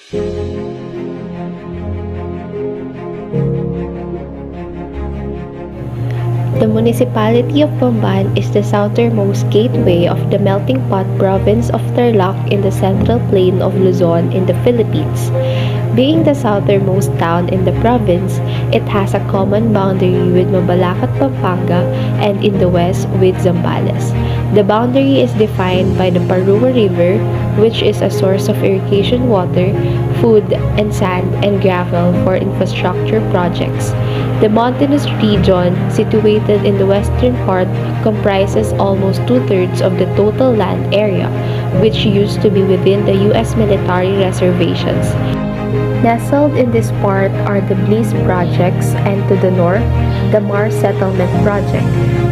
The municipality of Bamban is the southernmost gateway of the melting pot province of Tarlac in the central plain of Luzon in the Philippines. Being the southernmost town in the province, it has a common boundary with Mabalacat, Pampanga, and in the west with Zambales. The boundary is defined by the Parua River, which is a source of irrigation water, food, and sand and gravel for infrastructure projects. The mountainous region, situated in the western part, comprises almost two-thirds of the total land area, which used to be within the U.S. military reservations. Nestled in this part are the Bliss projects and to the north, the Mars Settlement project,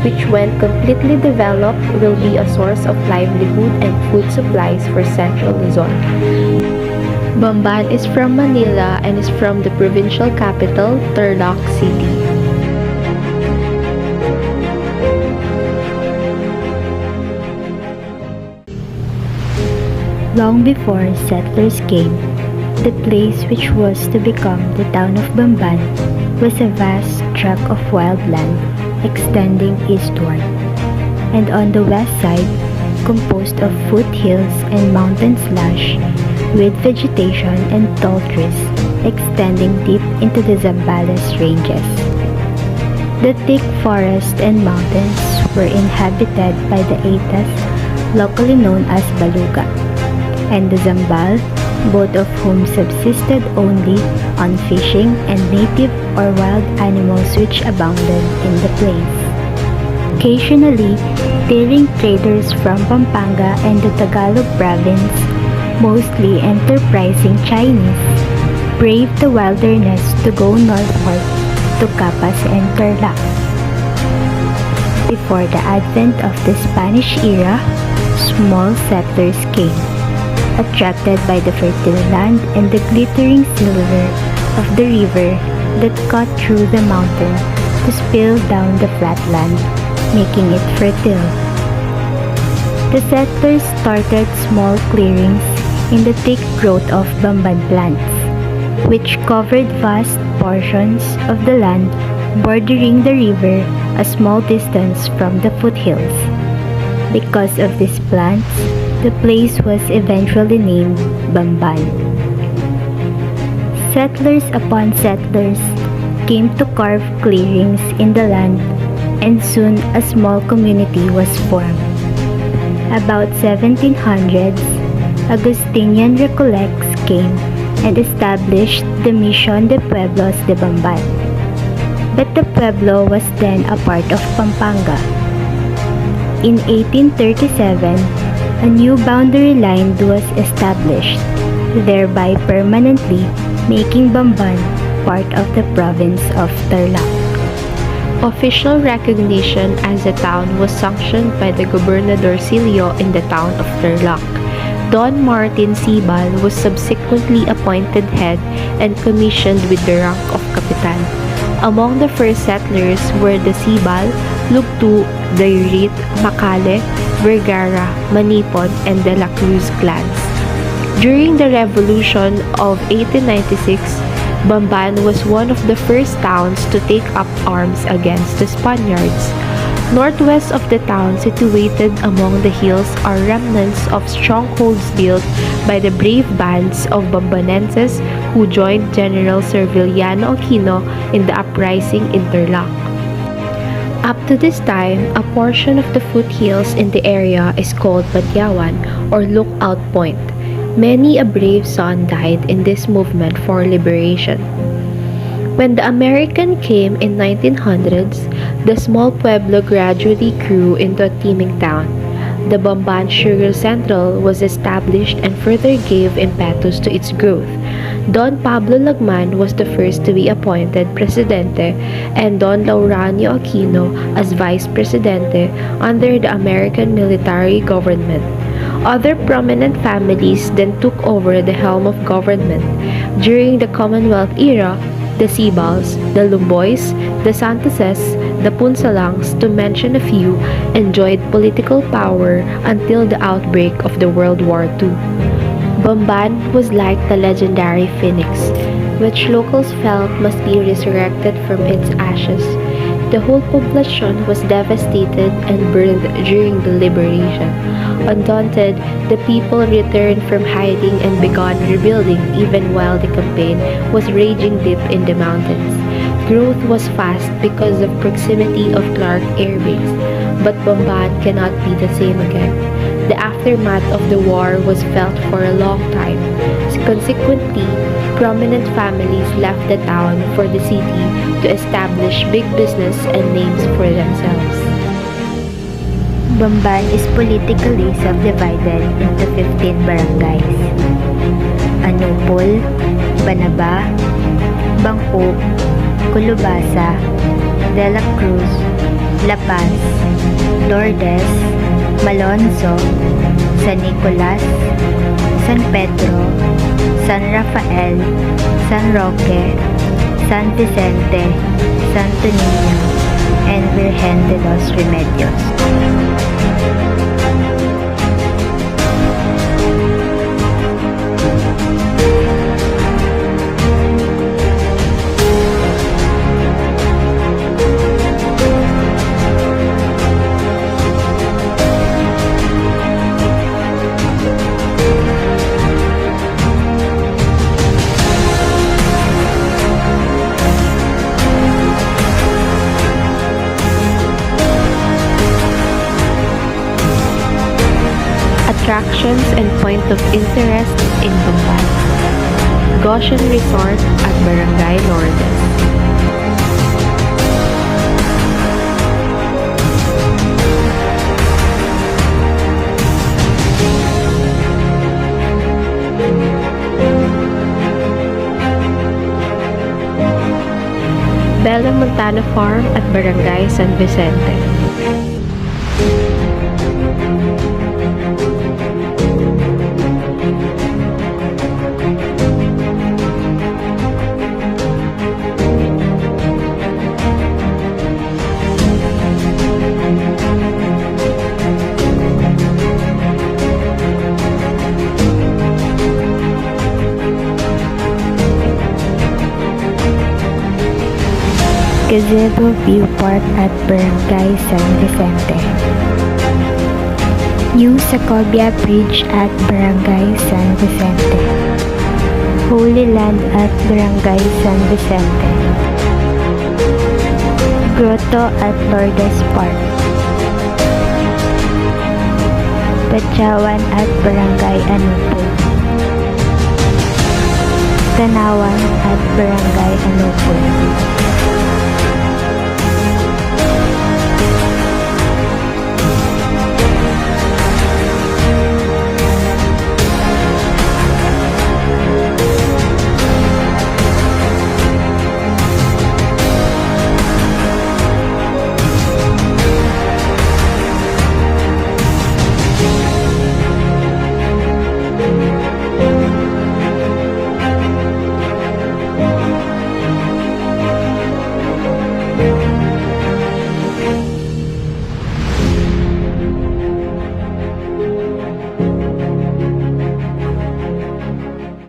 which when completely developed will be a source of livelihood and food supplies for central Luzon. Bamban is from Manila and is from the provincial capital, Tarlac City. Long before settlers came, the place which was to become the town of Bamban was a vast tract of wild land extending eastward, and on the west side, composed of foothills and mountains lush with vegetation and tall trees extending deep into the Zambales ranges. The thick forest and mountains were inhabited by the Aitas, locally known as Baluga, and the Zambal, both of whom subsisted only on fishing and native or wild animals which abounded in the place. Occasionally, daring traders from Pampanga and the Tagalog province, mostly enterprising Chinese, braved the wilderness to go northward to Capas and Tarlac. Before the advent of the Spanish era, small settlers came, attracted by the fertile land and the glittering silver of the river that cut through the mountain to spill down the flat land, making it fertile. The settlers started small clearings in the thick growth of bamban plants, which covered vast portions of the land bordering the river a small distance from the foothills. Because of these plants, the place was eventually named Bamban. Settlers upon settlers came to carve clearings in the land, and soon a small community was formed. About 1700s, Agustinian Recollects came and established the Mission de Pueblos de Bamban. But the pueblo was then a part of Pampanga. In 1837, a new boundary line was established, thereby permanently making Bamban part of the province of Tarlac. Official recognition as a town was sanctioned by the Gobernador Silio in the town of Tarlac. Don Martin Sibal was subsequently appointed head and commissioned with the rank of Kapitan. Among the first settlers were the Sibal, Lugtu, Dayrit, Macale, Vergara, Manipon, and De La Cruz clans. During the Revolution of 1896, Bamban was one of the first towns to take up arms against the Spaniards. Northwest of the town, situated among the hills, are remnants of strongholds built by the brave bands of Bambanenses who joined General Serviliano Aquino in the uprising in Tarlac. Up to this time, a portion of the foothills in the area is called Badyawan or Lookout Point. Many a brave son died in this movement for liberation. When the American came in 1900s, the small pueblo gradually grew into a teeming town. The Bamban Sugar Central was established and further gave impetus to its growth. Don Pablo Lagman was the first to be appointed Presidente and Don Lauranio Aquino as Vice Presidente under the American military government. Other prominent families then took over the helm of government. During the Commonwealth era, the Sibals, the Lumboys, the Santoses, the Punsalangs, to mention a few, enjoyed political power until the outbreak of the World War II. Bamban was like the legendary phoenix, which locals felt must be resurrected from its ashes. The whole population was devastated and burned during the liberation. Undaunted, the people returned from hiding and began rebuilding even while the campaign was raging deep in the mountains. Growth was fast because of proximity of Clark Air Base, but Bamban cannot be the same again. The aftermath of the war was felt for a long time. Consequently, prominent families left the town for the city to establish big business and names for themselves. Bamban is politically subdivided into 15 barangays: Anupol, Banaba, Bangkok, Culubasa, De La Cruz, La Paz, Lourdes, Malonzo, San Nicolas, San Pedro, San Rafael, San Roque, San Vicente, Santo Niño, and Virgen de los Remedios. Attractions and point of interest in Bamban. Goshen Resort at Barangay Lourdes. Bella Montana Farm at Barangay San Vicente. Gazebo View Park at Barangay San Vicente. New Sacobia Bridge at Barangay San Vicente. Holy Land at Barangay San Vicente. Grotto at Lourdes Park. Patyawan at Barangay Anupol. Tanawan at Barangay Anupol.